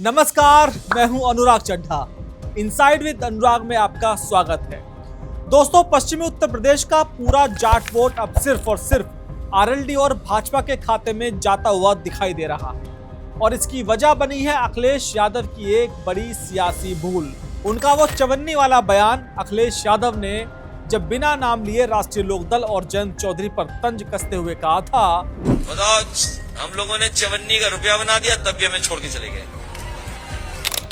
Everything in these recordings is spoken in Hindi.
नमस्कार, मैं हूं अनुराग चड्ढा। इनसाइड विद अनुराग में आपका स्वागत है। दोस्तों, पश्चिमी उत्तर प्रदेश का पूरा जाट वोट अब सिर्फ और सिर्फ आरएलडी और भाजपा के खाते में जाता हुआ दिखाई दे रहा है और इसकी वजह बनी है अखिलेश यादव की एक बड़ी सियासी भूल। उनका वो चवन्नी वाला बयान अखिलेश यादव ने जब बिना नाम लिए राष्ट्रीय लोकदल और जयंत चौधरी पर तंज कसते हुए कहा था, बताओ हम लोगों ने चवन्नी का रुपया बना दिया तब भी हमें छोड़ के चले गए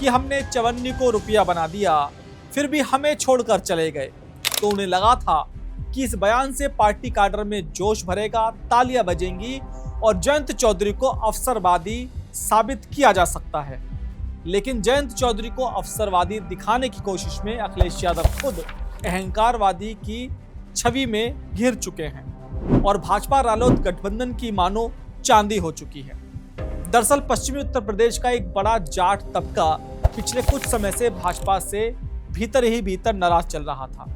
कि हमने चवन्नी को रुपया बना दिया फिर भी हमें छोड़कर चले गए। तो उन्हें लगा था कि इस बयान से पार्टी काडर में जोश भरेगा, तालियां बजेंगी और जयंत चौधरी को अवसरवादी साबित किया जा सकता है। लेकिन जयंत चौधरी को अवसरवादी दिखाने की कोशिश में अखिलेश यादव खुद अहंकारवादी की छवि में घिर चुके हैं और भाजपा रालोद गठबंधन की मानो चांदी हो चुकी है। दरअसल पश्चिमी उत्तर प्रदेश का एक बड़ा जाट तबका पिछले कुछ समय से भाजपा से भीतर ही भीतर नाराज चल रहा था।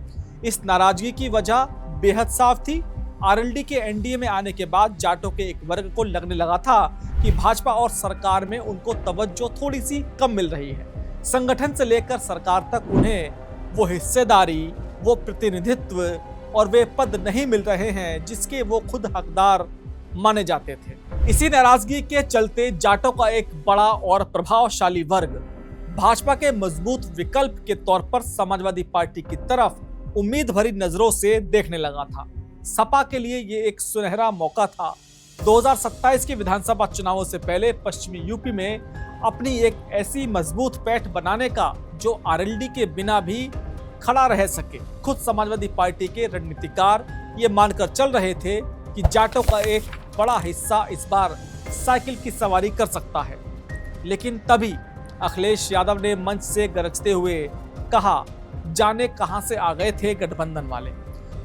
इस नाराजगी की वजह बेहद साफ थी। आरएलडी के एनडीए में आने के बाद जाटों के एक वर्ग को लगने लगा था कि भाजपा और सरकार में उनको तवज्जो थोड़ी सी कम मिल रही है। संगठन से लेकर सरकार तक उन्हें वो हिस्सेदारी, वो प्रतिनिधित्व और वे पद नहीं मिल रहे हैं जिसके वो खुद हकदार माने जाते थे। इसी नाराजगी के चलते जाटों का एक बड़ा और प्रभावशाली वर्ग भाजपा के मजबूत विकल्प के तौर पर समाजवादी पार्टी की तरफ उम्मीद भरी नजरों से देखने लगा था। सपा के लिए ये एक सुनहरा मौका था 2027 के विधानसभा चुनावों से पहले पश्चिमी यूपी में अपनी एक ऐसी मजबूत पैठ बनाने का जो आरएलडी के बिना भी खड़ा रह सके। खुद समाजवादी पार्टी के रणनीतिकार ये मानकर चल रहे थे कि जाटों का एक बड़ा हिस्सा इस बार साइकिल की सवारी कर सकता है। लेकिन तभी अखिलेश यादव ने मंच से गरजते हुए कहा, जाने कहां से आ गए थे गठबंधन वाले,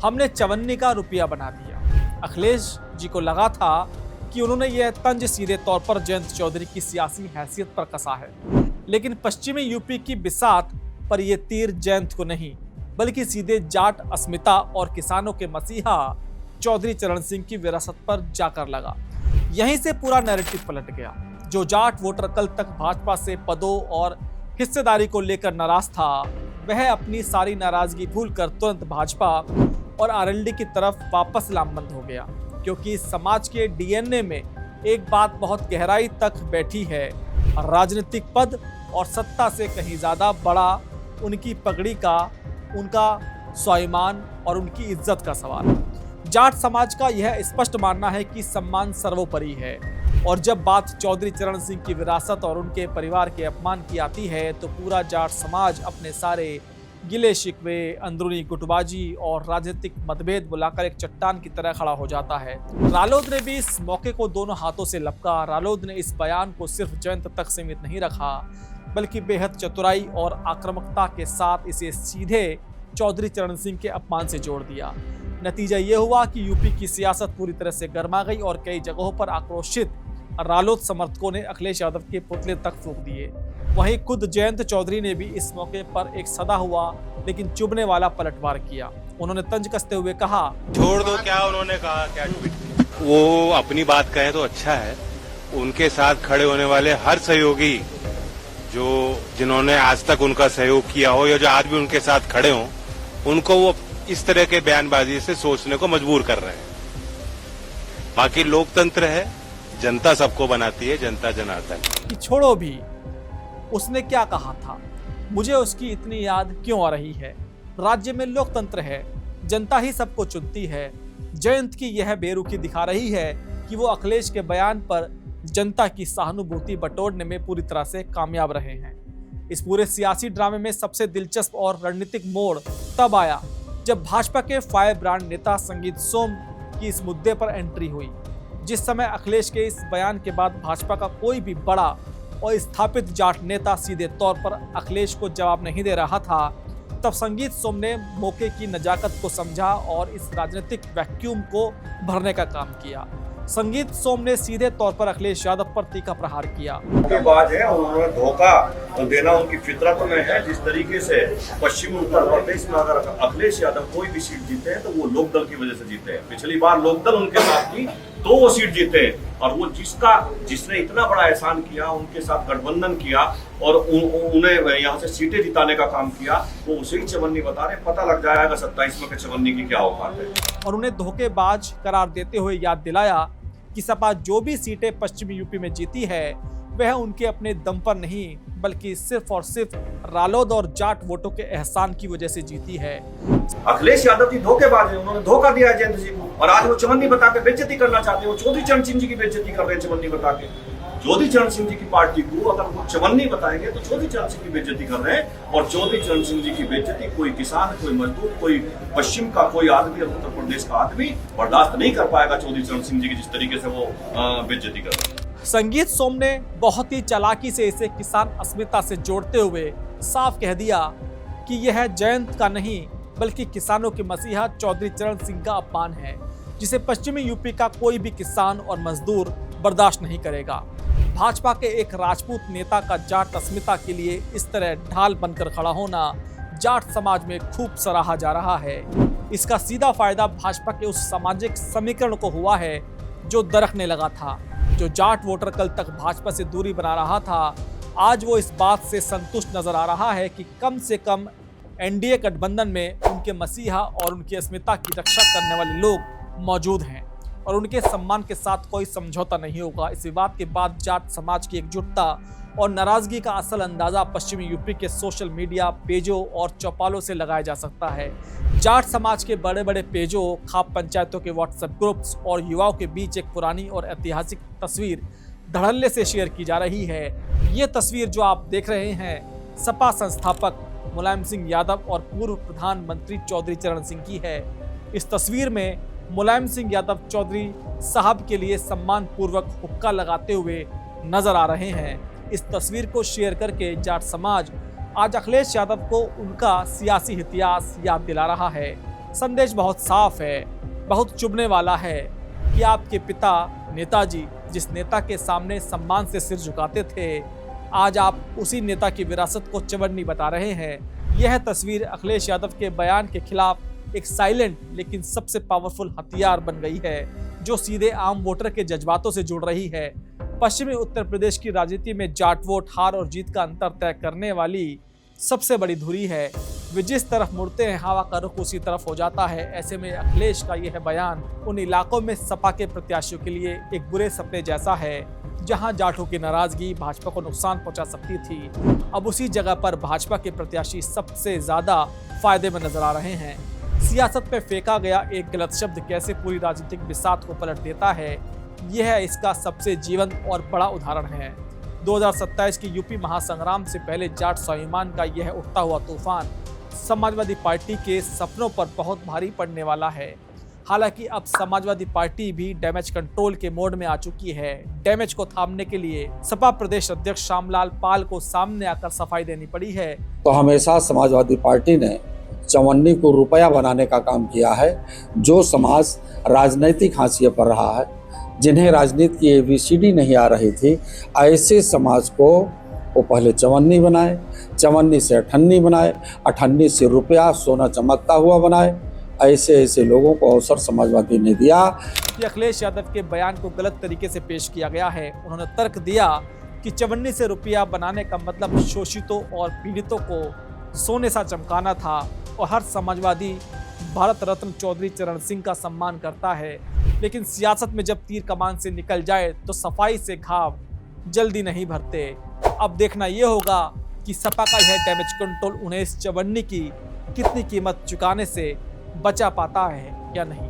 हमने चवन्नी का रुपया बना दिया। अखिलेश जी को लगा था कि उन्होंने यह तंज सीधे तौर पर जयंत चौधरी की सियासी हैसियत पर कसा है। लेकिन पश्चिमी यूपी की बिसात पर यह तीर जयंत को नहीं बल्कि सीधे जाट अस्मिता और किसानों के मसीहा चौधरी चरण सिंह की विरासत पर जाकर लगा। यहीं से पूरा नैरेटिव पलट गया। जो जाट वोटर कल तक भाजपा से पदों और हिस्सेदारी को लेकर नाराज था, वह अपनी सारी नाराजगी भूलकर तुरंत भाजपा और आरएलडी की तरफ वापस लामबंद हो गया। क्योंकि समाज के डीएनए में एक बात बहुत गहराई तक बैठी है, राजनीतिक पद और सत्ता से कहीं ज्यादा बड़ा उनकी पगड़ी का, उनका स्वाभिमान और उनकी इज्जत का सवाल। जाट समाज का यह स्पष्ट मानना है कि सम्मान सर्वोपरि है और जब बात चौधरी चरण सिंह की विरासत और उनके परिवार के अपमान की आती है तो पूरा जाट समाज अपने सारे गिले शिकवे, अंदरूनी गुटबाजी और राजनीतिक मतभेद बुलाकर एक चट्टान की तरह खड़ा हो जाता है। रालोद ने भी इस मौके को दोनों हाथों से लपका। रालोद ने इस बयान को सिर्फ जयंत तक सीमित नहीं रखा बल्कि बेहद चतुराई और आक्रामकता के साथ इसे सीधे चौधरी चरण सिंह के अपमान से जोड़ दिया। नतीजा ये हुआ कि यूपी की सियासत पूरी तरह से गर्मा गई और कई जगहों पर आक्रोशित रालोद समर्थकों ने अखिलेश यादव के पुतले तक फूंक दिए। वहीं खुद जयंत चौधरी ने भी इस मौके पर एक सदा हुआ लेकिन चुभने वाला पलटवार किया। उन्होंने तंज कसते हुए कहा, छोड़ दो। क्या उन्होंने कहा, क्या ट्वीट? वो अपनी बात कहे तो अच्छा है। उनके साथ खड़े होने वाले हर सहयोगी जिन्होंने आज तक उनका सहयोग किया हो या जो आज भी उनके साथ खड़े हों, उनको वो इस तरह के बयानबाजी से सोचने को मजबूर कर रहे हैं। बाकी लोकतंत्र है, जनता सबको बनाती है, जनता जनार्दन। कि छोड़ो भी, उसने क्या कहा था, मुझे उसकी इतनी याद क्यों आ रही है। राज्य में लोकतंत्र है, जनता ही सबको चुनती है। जयंत की यह बेरुखी दिखा रही है कि वो अखिलेश के बयान पर जनता की सहानुभूति बटोरने में पूरी तरह से कामयाब रहे हैं। इस पूरे सियासी ड्रामे में सबसे दिलचस्प और रणनीतिक मोड़ तब आया जब भाजपा के फायर ब्रांड नेता संगीत सोम की इस मुद्दे पर एंट्री हुई। जिस समय अखिलेश के इस बयान के बाद भाजपा का कोई भी बड़ा और स्थापित जाट नेता सीधे तौर पर अखिलेश को जवाब नहीं दे रहा था, तब संगीत सोम ने मौके की नजाकत को समझा और इस राजनीतिक वैक्यूम को भरने का काम किया। संगीत सोम ने सीधे तौर पर अखिलेश यादव पर तीखा प्रहार किया। बात है, उन्होंने धोखा देना उनकी फितरत में है। जिस तरीके से पश्चिमी उत्तर प्रदेश में अगर अखिलेश यादव कोई भी सीट जीते हैं तो वो लोकदल की वजह से जीते हैं। पिछली बार लोकदल उनके साथ थी तो वो सीट जीते, और वो जिसने इतना बड़ा एहसान किया, उनके साथ गठबंधन किया और उन्हें यहाँ से सीटें जिताने का काम किया, वो उसे ही चवन्नी बता रहे। पता लग जाएगा 27 में चवन्नी की क्या औकात है। और उन्हें धोखेबाज करार देते हुए याद दिलाया कि सपा जो भी सीटें पश्चिमी यूपी में जीती है वह उनके अपने दम पर नहीं बल्कि सिर्फ और सिर्फ रालोद और जाट वोटों के एहसान की वजह से जीती है। अखिलेश यादव जी धोखेबाज है, उन्होंने धोखा दिया है जयंत जी को, और आज वो चवन्नी बता के बेइज्जती करना चाहते हैं। वो चौधरी चरण सिंह जी की बेइज्जती कर रहे हैं चवन्नी बता के। चौधरी चरण सिंह जी की पार्टी को अगर वो चवन्नी बताएंगे तो चौधरी चरण सिंह की बेइज्जती कर रहे हैं, और चौधरी चरण सिंह जी की बेइज्जती कोई किसान, कोई मजदूर, कोई पश्चिम का कोई आदमी, उत्तर प्रदेश का आदमी बर्दाश्त नहीं कर पाएगा चौधरी चरण सिंह जी की जिस तरीके से वो बेइज्जती कर रहे हैं। संगीत सोम ने बहुत ही चालाकी से इसे किसान अस्मिता से जोड़ते हुए साफ कह दिया कि यह जयंत का नहीं बल्कि किसानों के मसीहा चौधरी चरण सिंह का अपमान है, जिसे पश्चिमी यूपी का कोई भी किसान और मजदूर बर्दाश्त नहीं करेगा। भाजपा के एक राजपूत नेता का जाट अस्मिता के लिए इस तरह ढाल बनकर खड़ा होना जाट समाज में खूब सराहा जा रहा है। इसका सीधा फायदा भाजपा के उस सामाजिक समीकरण को हुआ है जो दरकने लगा था। जो जाट वोटर कल तक भाजपा से दूरी बना रहा था, आज वो इस बात से संतुष्ट नजर आ रहा है कि कम से कम एनडीए गठबंधन में उनके मसीहा और उनकी अस्मिता की रक्षा करने वाले लोग मौजूद हैं और उनके सम्मान के साथ कोई समझौता नहीं होगा। इस विवाद के बाद जाट समाज की एकजुटता और नाराजगी का असल अंदाजा पश्चिमी यूपी के सोशल मीडिया पेजों और चौपालों से लगाया जा सकता है। जाट समाज के बड़े बड़े पेजों, खाप पंचायतों के व्हाट्सएप ग्रुप्स और युवाओं के बीच एक पुरानी और ऐतिहासिक तस्वीर धड़ल्ले से शेयर की जा रही है। ये तस्वीर जो आप देख रहे हैं सपा संस्थापक मुलायम सिंह यादव और पूर्व प्रधानमंत्री चौधरी चरण सिंह की है। इस तस्वीर में मुलायम सिंह यादव चौधरी साहब के लिए सम्मान पूर्वक हुक्का लगाते हुए नजर आ रहे हैं। इस तस्वीर को शेयर करके जाट समाज आज अखिलेश यादव को उनका सियासी इतिहास याद दिला रहा है। संदेश बहुत साफ है, बहुत चुभने वाला है कि आपके पिता नेताजी जिस नेता के सामने सम्मान से सिर झुकाते थे, आज आप उसी नेता की विरासत को चवन्नी बता रहे हैं। यह तस्वीर अखिलेश यादव के बयान के खिलाफ एक साइलेंट लेकिन सबसे पावरफुल हथियार बन गई है, जो सीधे आम वोटर के जज्बातों से जुड़ रही है। पश्चिमी उत्तर प्रदेश की राजनीति में जाट वोट हार और जीत का अंतर तय करने वाली सबसे बड़ी धुरी है। वे जिस तरफ मुड़ते हैं हवा का रुख उसी तरफ हो जाता है। ऐसे में अखिलेश का यह बयान उन इलाकों में सपा के प्रत्याशियों के लिए एक बुरे सपने जैसा है जहां जाटों की नाराजगी भाजपा को नुकसान पहुंचा सकती थी। अब उसी जगह पर भाजपा के प्रत्याशी सबसे ज्यादा फायदे में नजर आ रहे हैं। सियासत में फेंका गया एक गलत शब्द कैसे पूरी राजनीतिक बिसात को पलट देता है, यह इसका सबसे जीवंत और बड़ा उदाहरण है। 2027 की यूपी महासंग्राम से पहले जाट स्वाभिमान का यह उठता हुआ तूफान समाजवादी पार्टी के सपनों पर बहुत भारी पड़ने वाला है। हालांकि अब समाजवादी पार्टी भी डैमेज कंट्रोल के मोड में आ चुकी है। डैमेज को थामने के लिए सपा प्रदेश अध्यक्ष श्यामलाल पाल को सामने आकर सफाई देनी पड़ी है। तो हमेशा समाजवादी पार्टी ने चवन्नी को रुपया बनाने का काम किया है। जो समाज राजनीतिक हाशिए पर रहा है, जिन्हें राजनीति की ABCD नहीं आ रही थी, ऐसे समाज को वो पहले चवन्नी बनाए, चवन्नी से अठन्नी बनाए, अठन्नी से रुपया सोना चमकता हुआ बनाए। ऐसे ऐसे लोगों को अवसर समाजवादी ने दिया। अखिलेश यादव के बयान को गलत तरीके से पेश किया गया है। उन्होंने तर्क दिया कि चवन्नी से रुपया बनाने का मतलब शोषितों और पीड़ितों को सोने सा चमकाना था और हर समाजवादी भारत रत्न चौधरी चरण सिंह का सम्मान करता है। लेकिन सियासत में जब तीर कमान से निकल जाए तो सफाई से घाव जल्दी नहीं भरते। अब देखना यह होगा कि सपा का यह डैमेज कंट्रोल उन्हें इस चवन्नी की कितनी कीमत चुकाने से बचा पाता है या नहीं।